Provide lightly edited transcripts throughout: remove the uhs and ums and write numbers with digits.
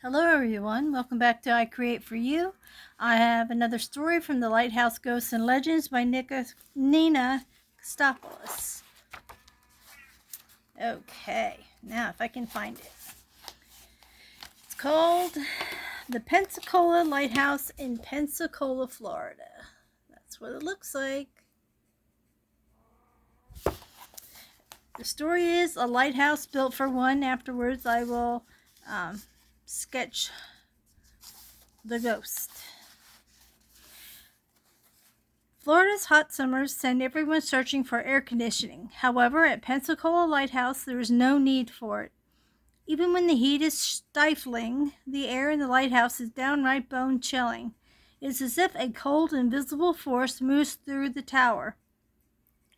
Hello everyone, welcome back to I Create For You. I have another story from the Lighthouse Ghosts and Legends by Nina Kostopoulos. Okay, now if I can find it. It's called the Pensacola Lighthouse in Pensacola, Florida. That's what it looks like. The story is a lighthouse built for one. Afterwards I will sketch the ghost. Florida's hot summers send everyone searching for air conditioning. However, at Pensacola Lighthouse, there is no need for it. Even when the heat is stifling, the air in the lighthouse is downright bone-chilling. It is as if a cold, invisible force moves through the tower,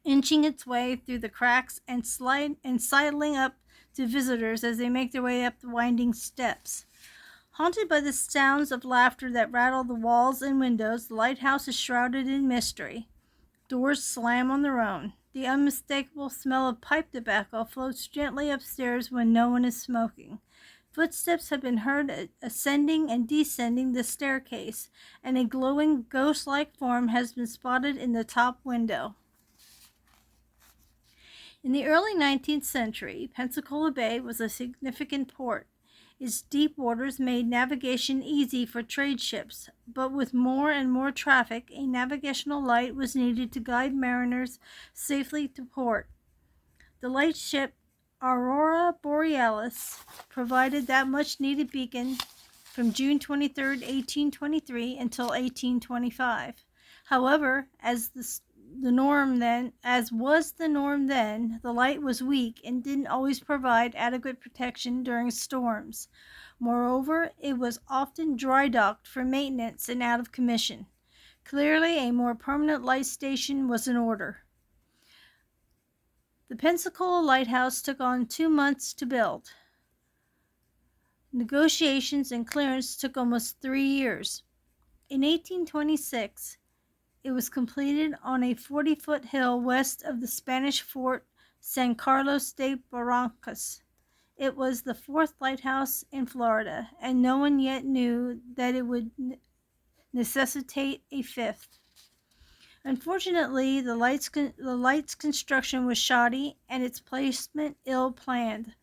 inching its way through the cracks and sidling up to visitors as they make their way up the winding steps. Haunted by the sounds of laughter that rattle the walls and windows, the lighthouse is shrouded in mystery. Doors slam on their own. The unmistakable smell of pipe tobacco floats gently upstairs when no one is smoking. Footsteps have been heard ascending and descending the staircase, and a glowing ghost-like form has been spotted in the top window. In the early 19th century, Pensacola Bay was a significant port. Its deep waters made navigation easy for trade ships, but with more and more traffic, a navigational light was needed to guide mariners safely to port. The lightship Aurora Borealis provided that much-needed beacon from June 23, 1823 until 1825. However, as was the norm then, the light was weak and didn't always provide adequate protection during storms. Moreover, it was often dry docked for maintenance and out of commission. Clearly, a more permanent light station was in order. The Pensacola Lighthouse took on 2 months to build. Negotiations and clearance took almost 3 years. In 1826, it was completed on a 40-foot hill west of the Spanish fort San Carlos de Barrancas. It was the 4th lighthouse in Florida, and no one yet knew that it would necessitate a 5th. Unfortunately, the light's construction was shoddy and its placement ill-planned.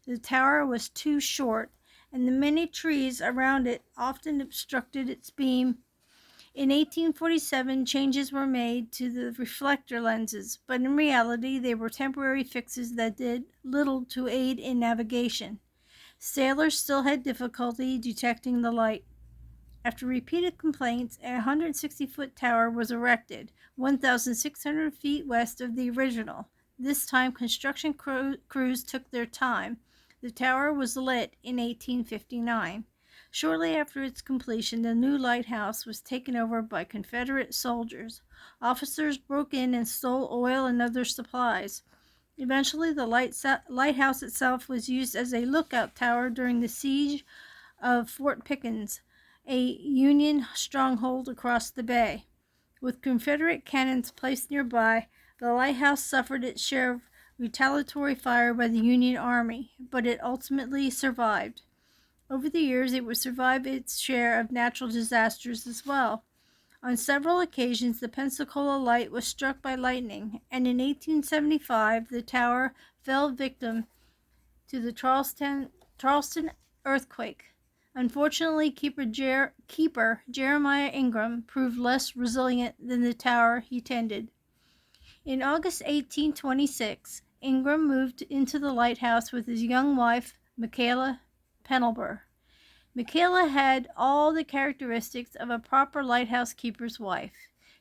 The tower was too short, and the many trees around it often obstructed its beam. In 1847, changes were made to the reflector lenses, but in reality they were temporary fixes that did little to aid in navigation. Sailors still had difficulty detecting the light. After repeated complaints, a 160-foot tower was erected, 1,600 feet west of the original. This time, construction crews took their time. The tower was lit in 1859. Shortly after its completion, the new lighthouse was taken over by Confederate soldiers. Officers broke in and stole oil and other supplies. Eventually, the lighthouse itself was used as a lookout tower during the siege of Fort Pickens, a Union stronghold across the bay. With Confederate cannons placed nearby, the lighthouse suffered its share of retaliatory fire by the Union Army, but it ultimately survived. Over the years, it would survive its share of natural disasters as well. On several occasions, the Pensacola light was struck by lightning, and in 1875, the tower fell victim to the Charleston earthquake. Unfortunately, Keeper Jeremiah Ingram proved less resilient than the tower he tended. In August 1826, Ingram moved into the lighthouse with his young wife, Michaela Penelber. Michaela had all the characteristics of a proper lighthouse keeper's wife.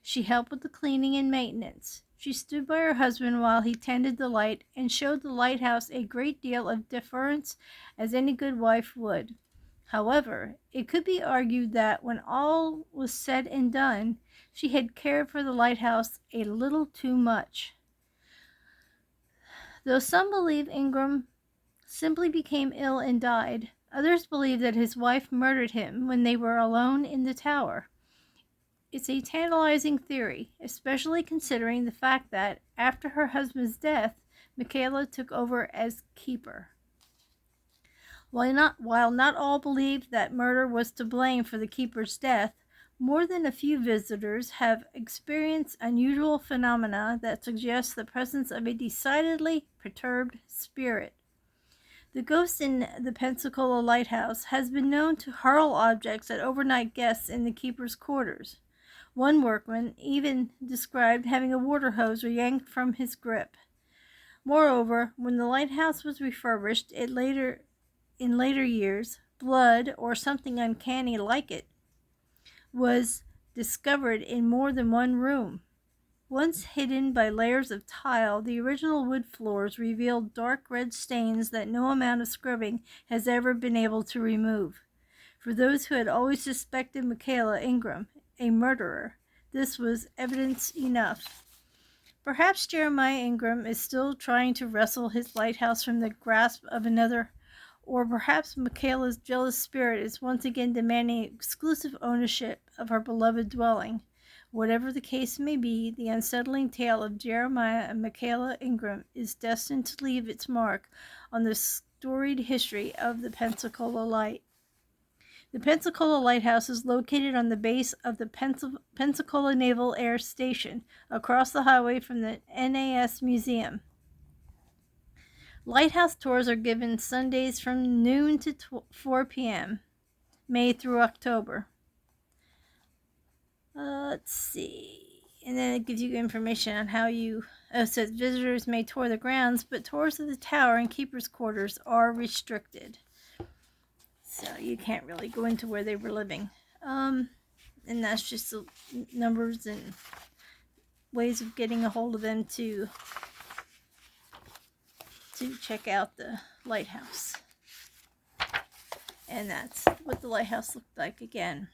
She helped with the cleaning and maintenance. She stood by her husband while he tended the light and showed the lighthouse a great deal of deference, as any good wife would. However, it could be argued that when all was said and done, she had cared for the lighthouse a little too much. Though some believe Ingram simply became ill and died, others believe that his wife murdered him when they were alone in the tower. It's a tantalizing theory, especially considering the fact that, after her husband's death, Michaela took over as keeper. While not all believed that murder was to blame for the keeper's death, more than a few visitors have experienced unusual phenomena that suggest the presence of a decidedly perturbed spirit. The ghost in the Pensacola Lighthouse has been known to hurl objects at overnight guests in the keeper's quarters. One workman even described having a water hose yanked from his grip. Moreover, when the lighthouse was refurbished in later years, blood, or something uncanny like it, was discovered in more than one room. Once hidden by layers of tile, the original wood floors revealed dark red stains that no amount of scrubbing has ever been able to remove. For those who had always suspected Michaela Ingram a murderer, this was evidence enough. Perhaps Jeremiah Ingram is still trying to wrestle his lighthouse from the grasp of another, or perhaps Michaela's jealous spirit is once again demanding exclusive ownership of her beloved dwelling. Whatever the case may be, the unsettling tale of Jeremiah and Michaela Ingram is destined to leave its mark on the storied history of the Pensacola Light. The Pensacola Lighthouse is located on the base of the Pensacola Naval Air Station, across the highway from the NAS Museum. Lighthouse tours are given Sundays from noon to 4 p.m., May through October. Let's see. And then it gives you information on how it says visitors may tour the grounds, but tours of the tower and keeper's quarters are restricted. So you can't really go into where they were living. And that's just the numbers and ways of getting a hold of them to check out the lighthouse. And that's what the lighthouse looked like again.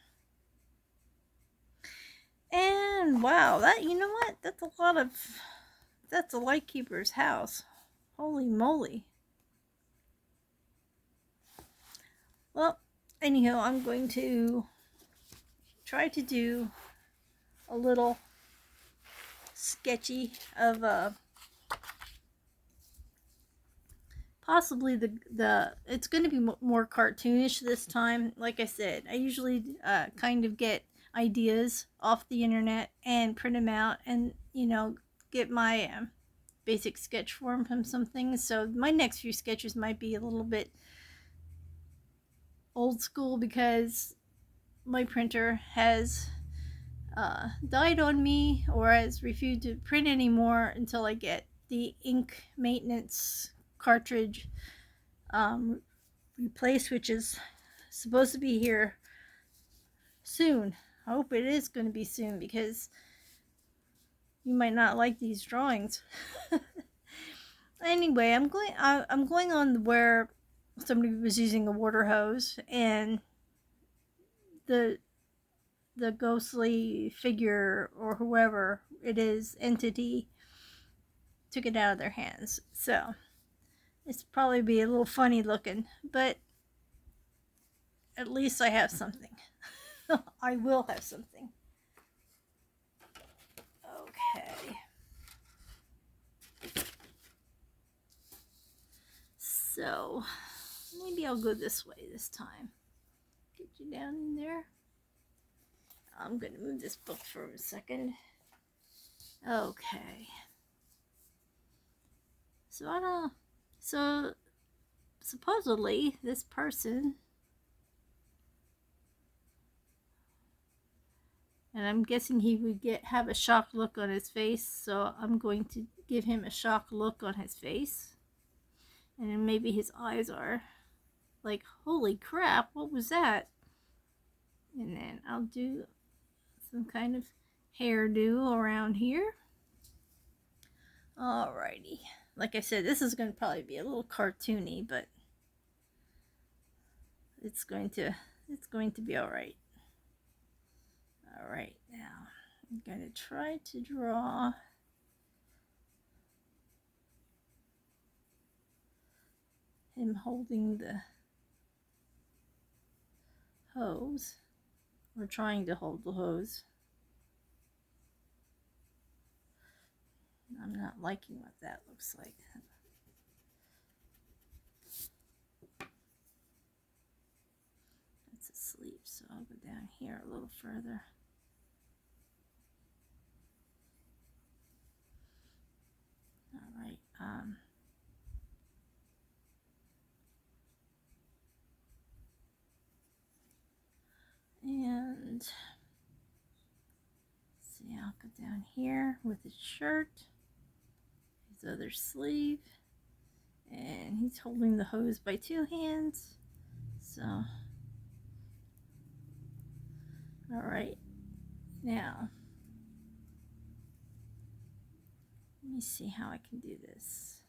And wow, that's a lightkeeper's house. Holy moly. Well, anyhow, I'm going to try to do a little sketchy of possibly the it's going to be more cartoonish this time. Like I said, I usually kind of get ideas off the internet and print them out and get my basic sketch form from some things. So my next few sketches might be a little bit old school because my printer has died on me or has refused to print anymore until I get the ink maintenance cartridge replaced, which is supposed to be here soon. I hope it is going to be soon because you might not like these drawings. Anyway, I'm going on where somebody was using a water hose and the ghostly figure or whoever it is entity took it out of their hands. So it's probably be a little funny looking, but at least I have something. I will have something. Okay. So maybe I'll go this way this time. Get you down in there. I'm going to move this book for a second. Okay. So supposedly this person, and I'm guessing he would have a shocked look on his face, so I'm going to give him a shocked look on his face. And then maybe his eyes are like, holy crap, what was that? And then I'll do some kind of hairdo around here. Alrighty. Like I said, this is going to probably be a little cartoony, but it's going to be alright. Alright, now I'm going to try to draw him holding the hose, or trying to hold the hose. I'm not liking what that looks like. It's asleep, so I'll go down here a little further. All right. And see, I'll go down here with his shirt, his other sleeve, and he's holding the hose by 2 hands. So, all right, now let me see how I can do this.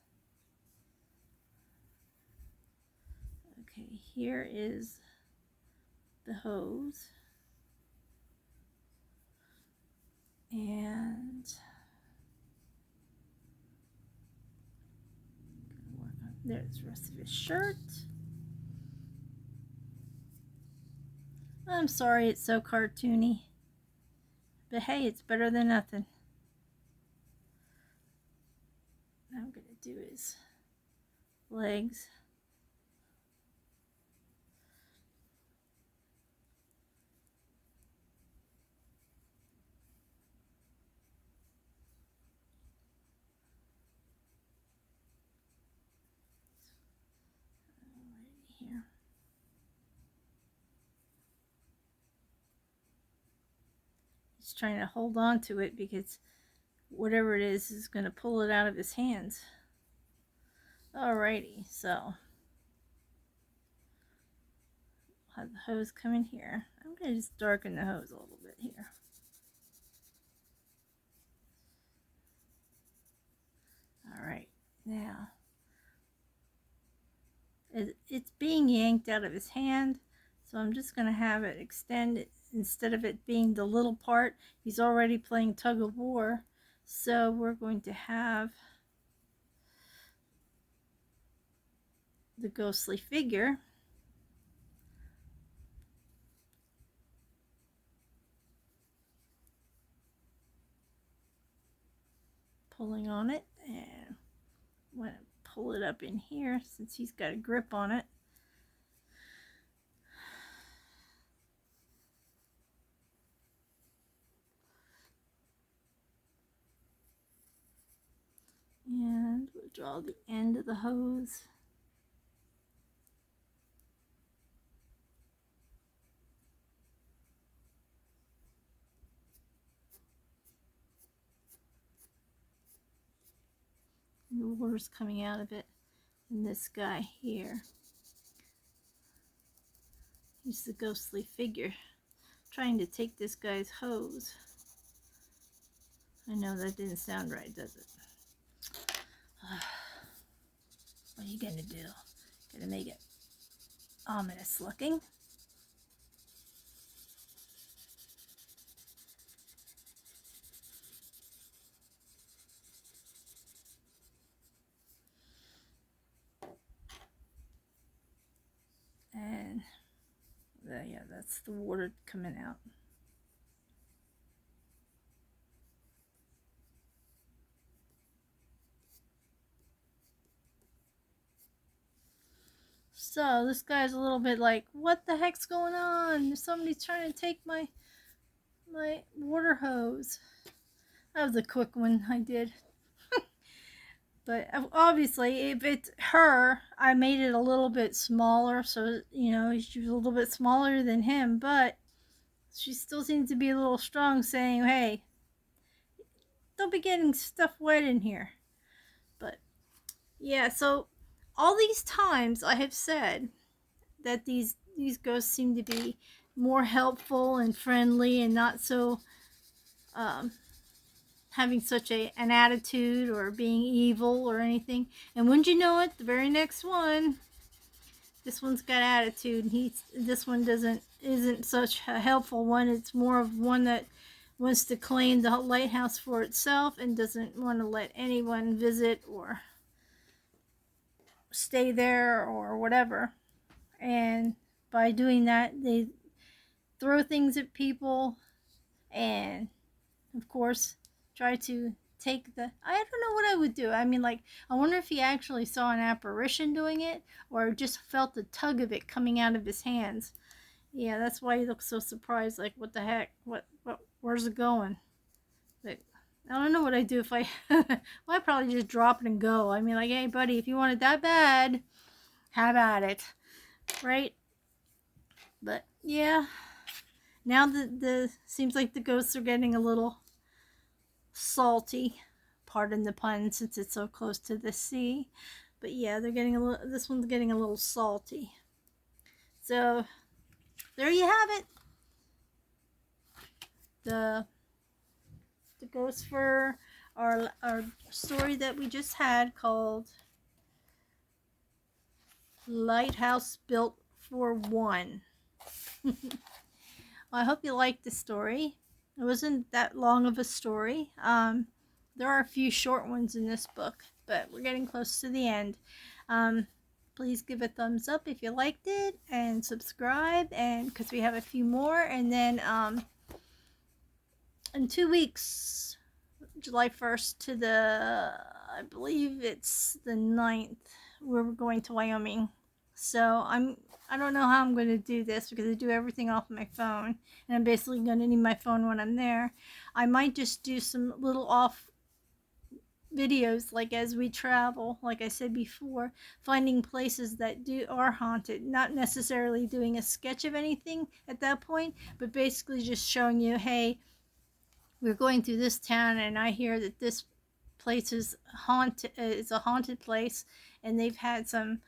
Okay, here is the hose, and there's the rest of his shirt. I'm sorry it's so cartoony, but hey, it's better than nothing. What I'm gonna do is legs. Right here. He's trying to hold on to it because whatever it is going to pull it out of his hands. Alrighty, so I'll have the hose come in here. I'm going to just darken the hose a little bit here. Alright, now it's being yanked out of his hand, so I'm just going to have it extend. Instead of it being the little part, he's already playing tug of war, so we're going to have the ghostly figure pulling on it, and I'm going to pull it up in here since he's got a grip on it. And we'll draw the end of the hose. And the water's coming out of it. And this guy here, he's the ghostly figure trying to take this guy's hose. I know that didn't sound right, does it? What are you gonna do? Gonna make it ominous looking. And yeah, that's the water coming out. So this guy's a little bit like, what the heck's going on? Somebody's trying to take my water hose. That was a quick one I did. But obviously, if it's her, I made it a little bit smaller, so, you know, she was a little bit smaller than him, but she still seems to be a little strong, saying, hey, don't be getting stuff wet in here. But, yeah, so all these times I have said that these ghosts seem to be more helpful and friendly and not so having such an attitude or being evil or anything. And wouldn't you know it, the very next one, this one's got attitude. This one isn't such a helpful one. It's more of one that wants to claim the lighthouse for itself and doesn't want to let anyone visit or stay there or whatever. And by doing that, they throw things at people and, of course, try to take the... I don't know what I would do. I mean, like, I wonder if he actually saw an apparition doing it or just felt the tug of it coming out of his hands. Yeah, that's why he looks so surprised. Like, what the heck? Where's it going? But I don't know what I'd do if I. Well, I'd probably just drop it and go. I mean, like, hey, buddy, if you want it that bad, have at it, right? But yeah, now the seems like the ghosts are getting a little salty. Pardon the pun, since it's so close to the sea. But yeah, they're getting a little. This one's getting a little salty. So there you have it. The ghost for our story that we just had called Lighthouse Built for One. Well, I hope you liked the story. It wasn't that long of a story. There are a few short ones in this book, but we're getting close to the end. Please give a thumbs up if you liked it, and subscribe, and because we have a few more. And then in 2 weeks, July 1st to I believe it's the 9th, we're going to Wyoming. So I don't know how I'm going to do this because I do everything off my phone, and I'm basically going to need my phone when I'm there. I might just do some little off videos, like as we travel, like I said before, finding places that are haunted, not necessarily doing a sketch of anything at that point, but basically just showing you, hey, we're going through this town and I hear that this place is haunted. It's a haunted place, and they've had some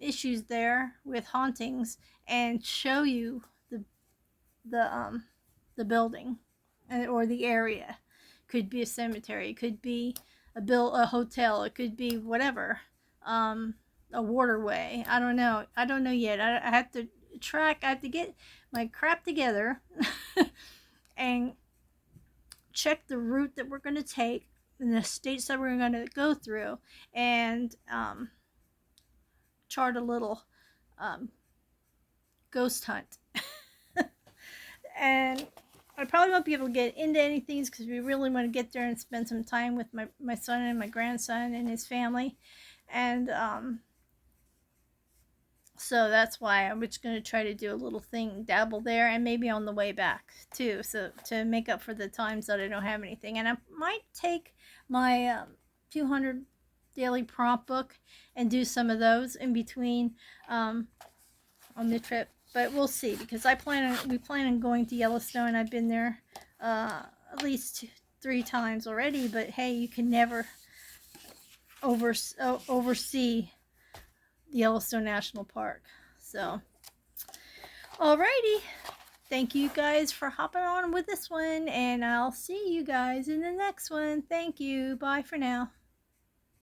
issues there with hauntings, and show you the the building or the area. Could be a cemetery. It could be a hotel. It could be whatever. A waterway. I don't know. I don't know yet. I have to I have to get my crap together and check the route that we're going to take and the states that we're going to go through, and chart a little ghost hunt. And I probably won't be able to get into anything because we really want to get there and spend some time with my son and my grandson and his family. And so that's why I'm just going to try to do a little thing, dabble there, and maybe on the way back too, so to make up for the times that I don't have anything. And I might take my 200 daily prompt book and do some of those in between on the trip. But we'll see, because we plan on going to Yellowstone. I've been there at least 3 times already, but hey, you can never oversee Yellowstone National Park. So, alrighty. Thank you guys for hopping on with this one, and I'll see you guys in the next one. Thank you. Bye for now.